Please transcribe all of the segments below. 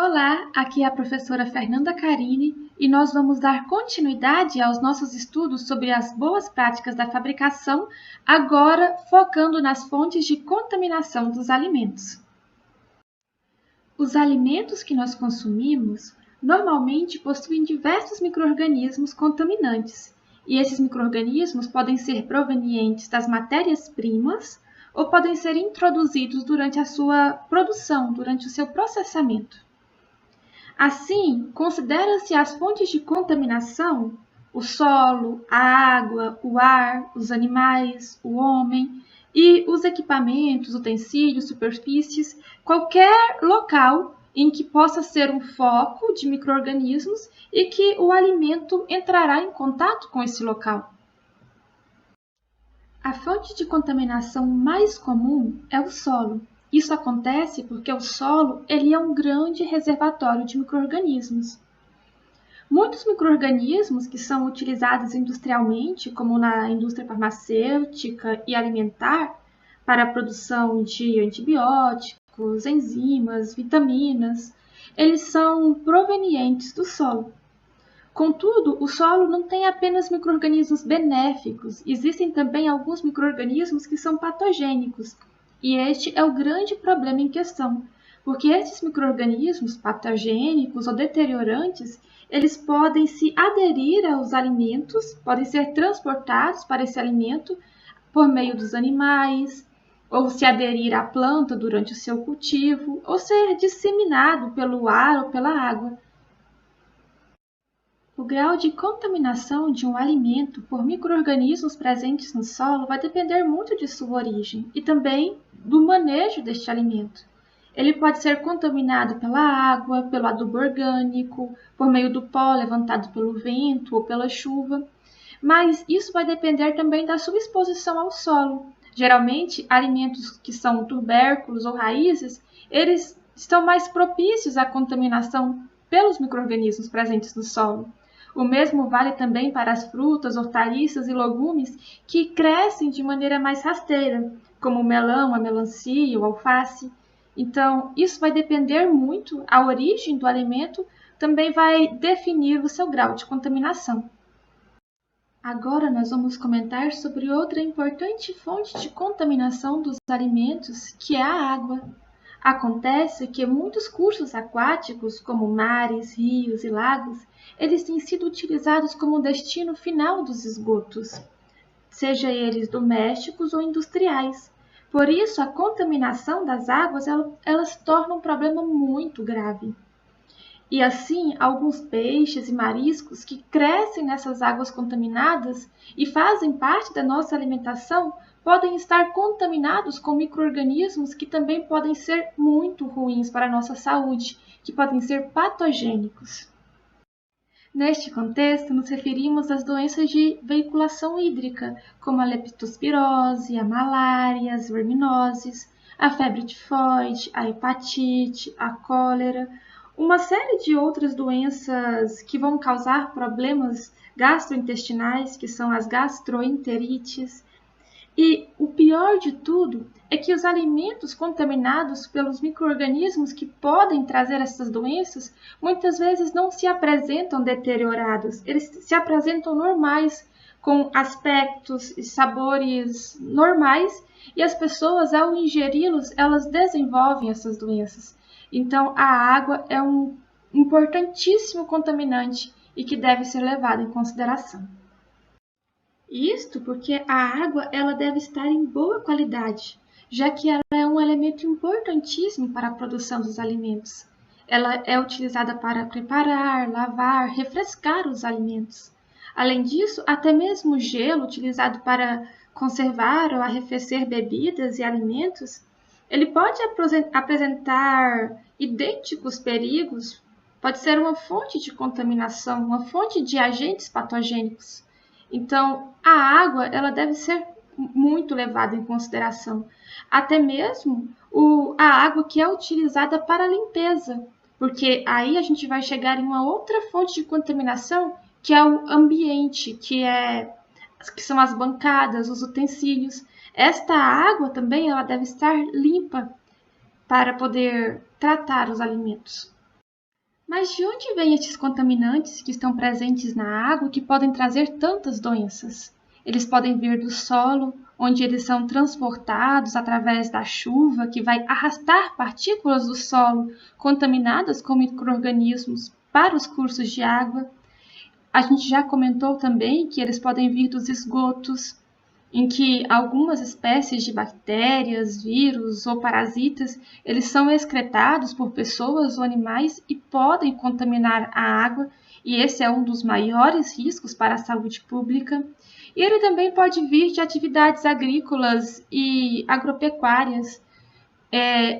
Olá, aqui é a professora Fernanda Carini e nós vamos dar continuidade aos nossos estudos sobre as boas práticas da fabricação, agora focando nas fontes de contaminação dos alimentos. Os alimentos que nós consumimos normalmente possuem diversos micro-organismos contaminantes, e esses micro-organismos podem ser provenientes das matérias-primas ou podem ser introduzidos durante a sua produção, durante o seu processamento. Assim, considera-se as fontes de contaminação o solo, a água, o ar, os animais, o homem e os equipamentos, utensílios, superfícies, qualquer local em que possa ser um foco de micro-organismos e que o alimento entrará em contato com esse local. A fonte de contaminação mais comum é o solo. Isso acontece porque o solo é um grande reservatório de micro-organismos. Muitos micro-organismos que são utilizados industrialmente, como na indústria farmacêutica e alimentar, para a produção de antibióticos, enzimas, vitaminas, eles são provenientes do solo. Contudo, o solo não tem apenas micro-organismos benéficos, existem também alguns micro-organismos que são patogênicos, e este é o grande problema em questão, porque esses micro-organismos patogênicos ou deteriorantes, eles podem se aderir aos alimentos, podem ser transportados para esse alimento por meio dos animais, ou se aderir à planta durante o seu cultivo, ou ser disseminado pelo ar ou pela água. O grau de contaminação de um alimento por micro-organismos presentes no solo vai depender muito de sua origem e também do manejo deste alimento. Ele pode ser contaminado pela água, pelo adubo orgânico, por meio do pó levantado pelo vento ou pela chuva, mas isso vai depender também da sua exposição ao solo. Geralmente, alimentos que são tubérculos ou raízes, eles estão mais propícios à contaminação pelos micro-organismos presentes no solo. O mesmo vale também para as frutas, hortaliças e legumes que crescem de maneira mais rasteira, como o melão, a melancia, o alface. Então, isso vai depender muito, a origem do alimento também vai definir o seu grau de contaminação. Agora nós vamos comentar sobre outra importante fonte de contaminação dos alimentos, que é a água. Acontece que muitos cursos aquáticos, como mares, rios e lagos, eles têm sido utilizados como destino final dos esgotos, seja eles domésticos ou industriais. Por isso, a contaminação das águas elas torna um problema muito grave. E assim, alguns peixes e mariscos que crescem nessas águas contaminadas e fazem parte da nossa alimentação podem estar contaminados com micro-organismos que também podem ser muito ruins para a nossa saúde, que podem ser patogênicos. Neste contexto, nos referimos às doenças de veiculação hídrica, como a leptospirose, a malária, as verminoses, a febre tifoide, a hepatite, a cólera, uma série de outras doenças que vão causar problemas gastrointestinais, que são as gastroenterites. E o pior de tudo é que os alimentos contaminados pelos micro-organismos que podem trazer essas doenças, muitas vezes não se apresentam deteriorados, eles se apresentam normais, com aspectos e sabores normais, e as pessoas, ao ingeri-los, elas desenvolvem essas doenças. Então, a água é um importantíssimo contaminante e que deve ser levado em consideração. Isto porque a água ela deve estar em boa qualidade, já que ela é um elemento importantíssimo para a produção dos alimentos. Ela é utilizada para preparar, lavar, refrescar os alimentos. Além disso, até mesmo o gelo utilizado para conservar ou arrefecer bebidas e alimentos, ele pode apresentar idênticos perigos, pode ser uma fonte de contaminação, uma fonte de agentes patogênicos. Então, a água ela deve ser muito levada em consideração. Até mesmo a água que é utilizada para a limpeza, porque aí a gente vai chegar em uma outra fonte de contaminação, que é o ambiente, que são as bancadas, os utensílios. Esta água também ela deve estar limpa para poder tratar os alimentos. Mas de onde vêm estes contaminantes que estão presentes na água que podem trazer tantas doenças? Eles podem vir do solo, onde eles são transportados através da chuva, que vai arrastar partículas do solo contaminadas com micro-organismos para os cursos de água. A gente já comentou também que eles podem vir dos esgotos, em que algumas espécies de bactérias, vírus ou parasitas, eles são excretados por pessoas ou animais e podem contaminar a água, e esse é um dos maiores riscos para a saúde pública. E ele também pode vir de atividades agrícolas e agropecuárias,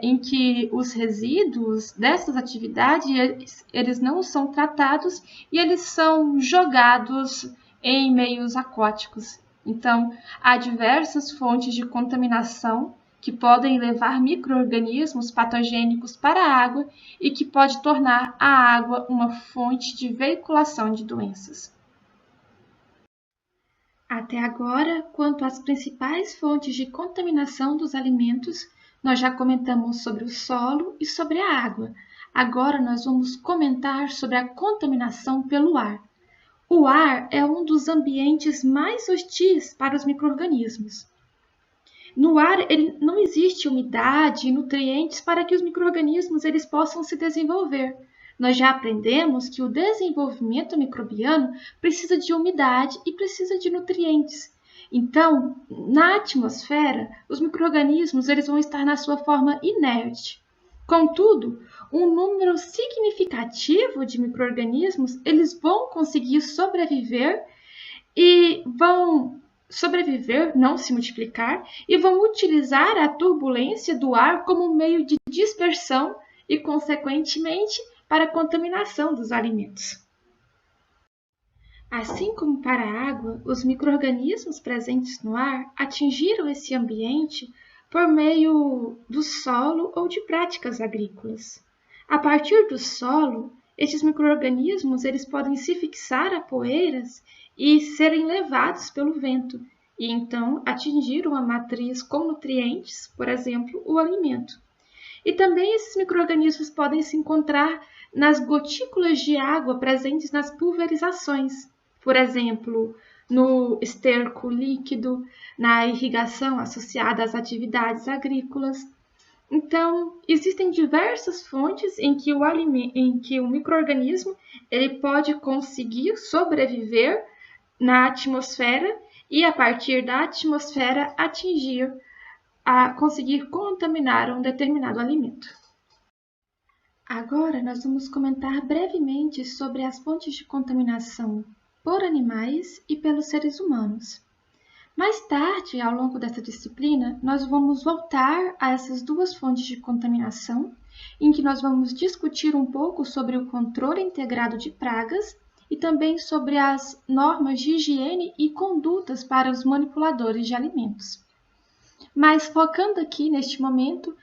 em que os resíduos dessas atividades eles não são tratados e eles são jogados em meios aquáticos. Então, há diversas fontes de contaminação que podem levar micro-organismos patogênicos para a água e que pode tornar a água uma fonte de veiculação de doenças. Até agora, quanto às principais fontes de contaminação dos alimentos, nós já comentamos sobre o solo e sobre a água. Agora nós vamos comentar sobre a contaminação pelo ar. O ar é um dos ambientes mais hostis para os micro-organismos. No ar não existe umidade e nutrientes para que os micro-organismos eles possam se desenvolver. Nós já aprendemos que o desenvolvimento microbiano precisa de umidade e precisa de nutrientes. Então, na atmosfera, os micro-organismos eles vão estar na sua forma inerte. Contudo, um número significativo de micro-organismos eles vão conseguir sobreviver e vão sobreviver, não se multiplicar, e vão utilizar a turbulência do ar como meio de dispersão e, consequentemente, para a contaminação dos alimentos. Assim como para a água, os micro-organismos presentes no ar atingiram esse ambiente por meio do solo ou de práticas agrícolas. A partir do solo, estes micro-organismos eles podem se fixar a poeiras e serem levados pelo vento, e então atingir uma matriz com nutrientes, por exemplo, o alimento. E também esses micro-organismos podem se encontrar nas gotículas de água presentes nas pulverizações, por exemplo, no esterco líquido, na irrigação associada às atividades agrícolas. Então, existem diversas fontes em que o micro-organismo ele pode conseguir sobreviver na atmosfera e, a partir da atmosfera, conseguir contaminar um determinado alimento. Agora, nós vamos comentar brevemente sobre as fontes de contaminação por animais e pelos seres humanos. Mais tarde, ao longo dessa disciplina, nós vamos voltar a essas duas fontes de contaminação, em que nós vamos discutir um pouco sobre o controle integrado de pragas e também sobre as normas de higiene e condutas para os manipuladores de alimentos. Mas focando aqui neste momento,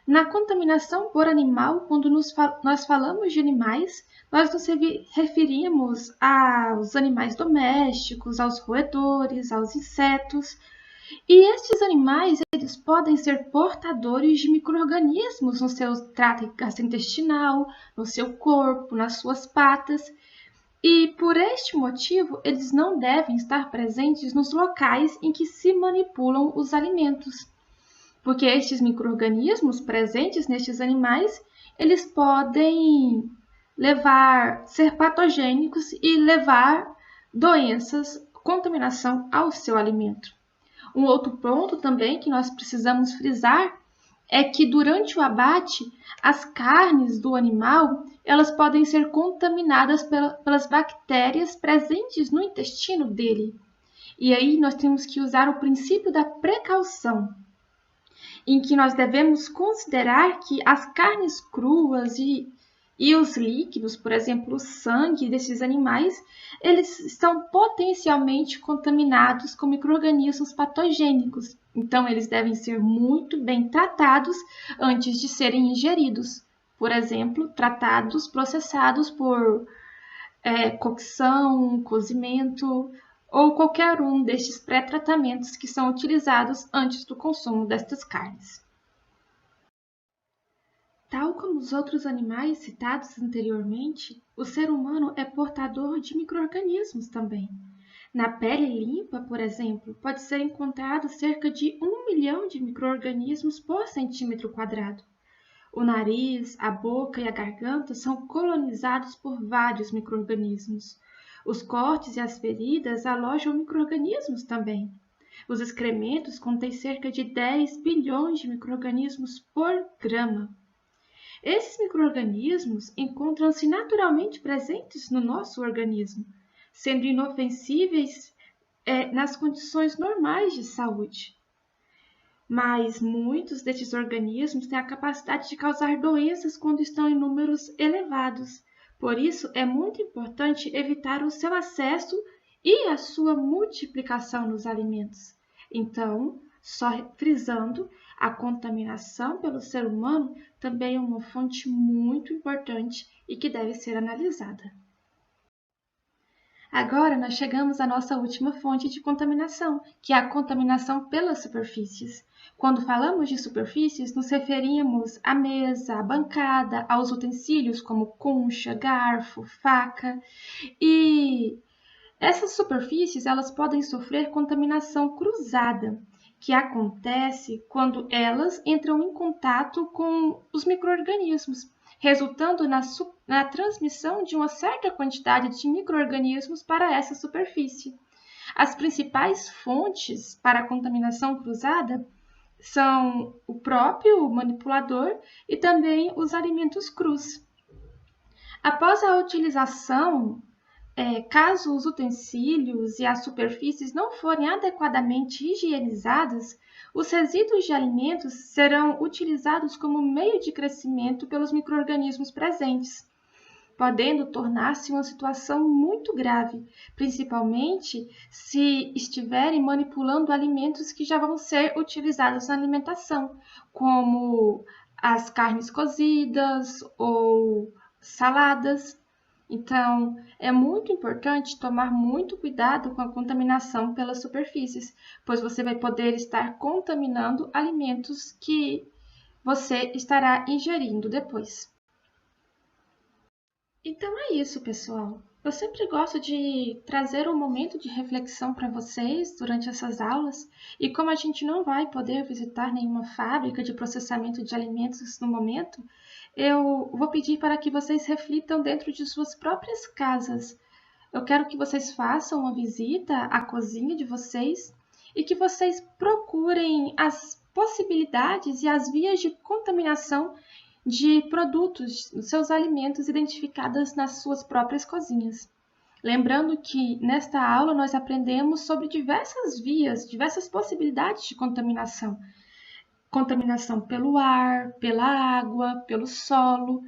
na contaminação por animal, quando nós falamos de animais, nós nos referimos aos animais domésticos, aos roedores, aos insetos. E estes animais eles podem ser portadores de micro-organismos no seu trato gastrointestinal, no seu corpo, nas suas patas. E por este motivo, eles não devem estar presentes nos locais em que se manipulam os alimentos. Porque estes micro-organismos presentes nestes animais, eles podem ser patogênicos e levar doenças, contaminação ao seu alimento. Um outro ponto também que nós precisamos frisar é que durante o abate, as carnes do animal, elas podem ser contaminadas pelas bactérias presentes no intestino dele. E aí nós temos que usar o princípio da precaução, em que nós devemos considerar que as carnes cruas e os líquidos, por exemplo, o sangue desses animais, eles estão potencialmente contaminados com micro-organismos patogênicos. Então, eles devem ser muito bem tratados antes de serem ingeridos. Por exemplo, tratados, processados por cocção, cozimento ou qualquer um destes pré-tratamentos que são utilizados antes do consumo destas carnes. Tal como os outros animais citados anteriormente, o ser humano é portador de micro-organismos também. Na pele limpa, por exemplo, pode ser encontrado cerca de 1 milhão de micro-organismos por centímetro quadrado. O nariz, a boca e a garganta são colonizados por vários micro-organismos. Os cortes e as feridas alojam micro-organismos também. Os excrementos contêm cerca de 10 bilhões de micro-organismos por grama. Esses micro-organismos encontram-se naturalmente presentes no nosso organismo, sendo inofensíveis nas condições normais de saúde. Mas muitos desses organismos têm a capacidade de causar doenças quando estão em números elevados. Por isso, é muito importante evitar o seu acesso e a sua multiplicação nos alimentos. Então, só frisando, a contaminação pelo ser humano também é uma fonte muito importante e que deve ser analisada. Agora nós chegamos à nossa última fonte de contaminação, que é a contaminação pelas superfícies. Quando falamos de superfícies, nos referimos à mesa, à bancada, aos utensílios como concha, garfo, faca. E essas superfícies elas podem sofrer contaminação cruzada, que acontece quando elas entram em contato com os micro-organismos, resultando na transmissão de uma certa quantidade de micro-organismos para essa superfície. As principais fontes para a contaminação cruzada são o próprio manipulador e também os alimentos crus. Após a utilização, caso os utensílios e as superfícies não forem adequadamente higienizadas, os resíduos de alimentos serão utilizados como meio de crescimento pelos micro-organismos presentes, podendo tornar-se uma situação muito grave, principalmente se estiverem manipulando alimentos que já vão ser utilizados na alimentação, como as carnes cozidas ou saladas. Então, é muito importante tomar muito cuidado com a contaminação pelas superfícies, pois você vai poder estar contaminando alimentos que você estará ingerindo depois. Então é isso, pessoal. Eu sempre gosto de trazer um momento de reflexão para vocês durante essas aulas, e como a gente não vai poder visitar nenhuma fábrica de processamento de alimentos no momento, eu vou pedir para que vocês reflitam dentro de suas próprias casas. Eu quero que vocês façam uma visita à cozinha de vocês e que vocês procurem as possibilidades e as vias de contaminação de produtos, dos seus alimentos identificadas nas suas próprias cozinhas. Lembrando que nesta aula nós aprendemos sobre diversas vias, diversas possibilidades de contaminação. Contaminação pelo ar, pela água, pelo solo,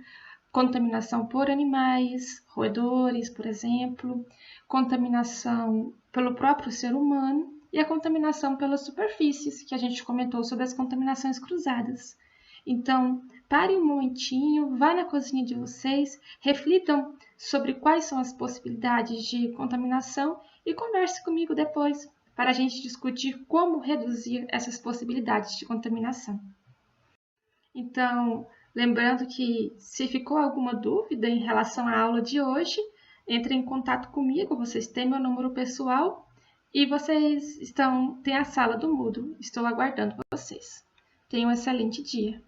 contaminação por animais, roedores, por exemplo, contaminação pelo próprio ser humano e a contaminação pelas superfícies, que a gente comentou sobre as contaminações cruzadas. Então, pare um momentinho, vá na cozinha de vocês, reflitam sobre quais são as possibilidades de contaminação e converse comigo depois para a gente discutir como reduzir essas possibilidades de contaminação. Então, lembrando que se ficou alguma dúvida em relação à aula de hoje, entre em contato comigo, vocês têm meu número pessoal e vocês têm a sala do Moodle. Estou aguardando vocês. Tenham um excelente dia.